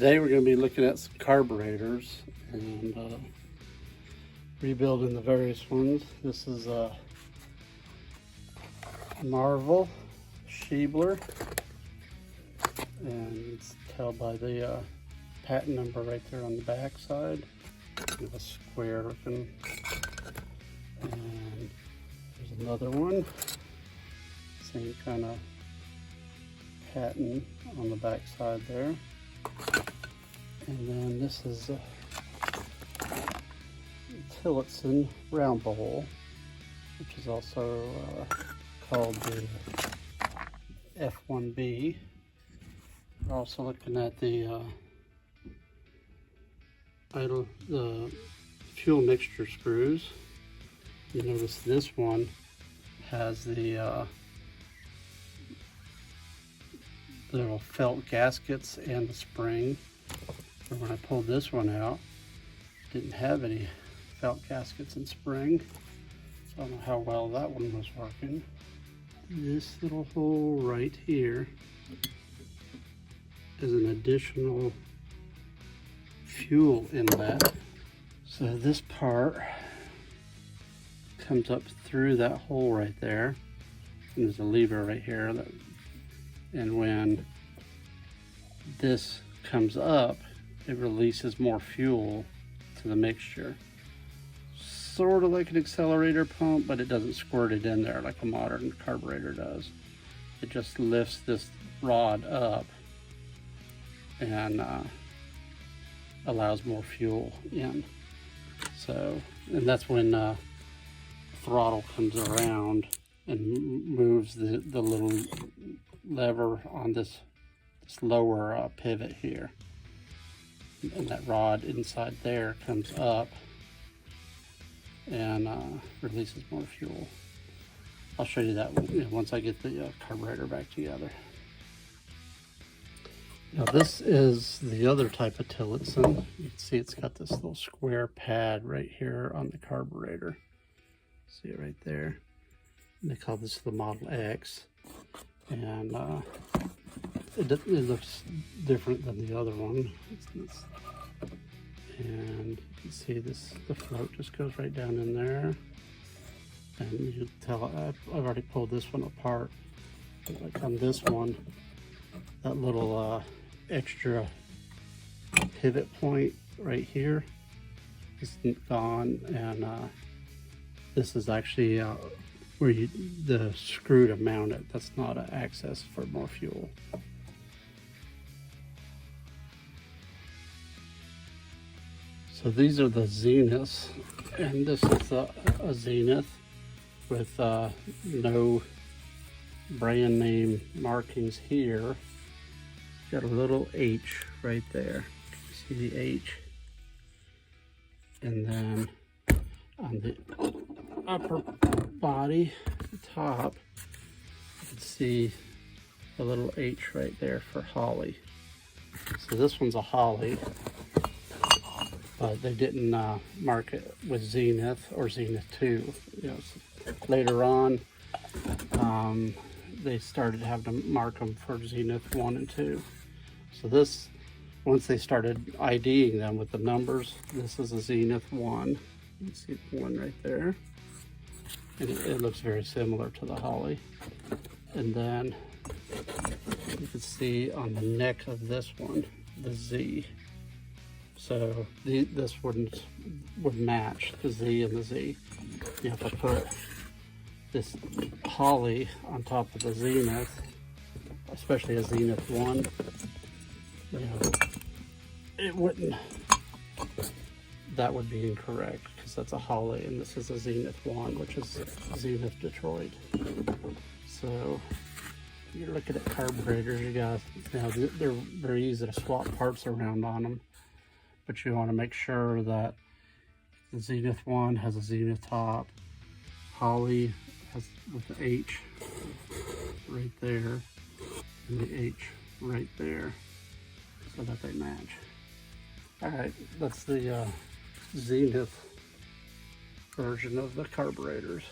Today we're going to be looking at some carburetors and rebuilding the various ones. This is a Marvel Schebler, and it's tell by the patent number right there on the back side. A square looking, and there's another one, same kind of patent on the back side there. And then this is a Tillotson round bowl, which is also called the F1B. We're also looking at the fuel mixture screws. You notice this one has the little felt gaskets and the spring. But when I pulled this one out, it didn't have any felt gaskets and spring. So I don't know how well that one was working. This little hole right here is an additional fuel inlet. So this part comes up through that hole right there, and there's a lever right here and when this comes up, it releases more fuel to the mixture. Sort of like an accelerator pump, but it doesn't squirt it in there like a modern carburetor does. It just lifts this rod up and allows more fuel in. So, and that's when throttle comes around and moves the little lever on this lower pivot here, and that rod inside there comes up and releases more fuel. I'll show you that once I get the carburetor back together. Now this is the other type of Tillotson. You can see it's got this little square pad right here on the carburetor. See it right there? And they call this the Model X. And it looks different than the other one. And you can see the float just goes right down in there. And you can tell I've already pulled this one apart. Like on this one, that little extra pivot point right here is gone, and this is actually where the screw to mount it. That's not an access for more fuel. So these are the Zeniths, and this is a Zenith with no brand name markings here. Got a little H right there. You see the H? And then on the upper body, the top, you can see the little H right there for Holly. So this one's a Holly, but they didn't mark it with Zenith or Zenith 2. So later on, they started having to mark them for Zenith 1 and 2. So this, once they started IDing them with the numbers, this is a Zenith 1. You can see the one right there. And it looks very similar to the Holly. And then you can see on the neck of this one, the Z. So this would match the Z and the Z. You have to put this Holly on top of the Zenith, especially a Zenith 1. It wouldn't, that would be incorrect because that's a Holly and this is a Zenith 1, which is Zenith Detroit. So you're looking at carburetors, you guys, they're very easy to swap parts around on them, but you want to make sure that the Zenith 1 has a Zenith top, Holly has with the H right there, and the H right there, so that they match. Alright, that's the Zenith version of the carburetors.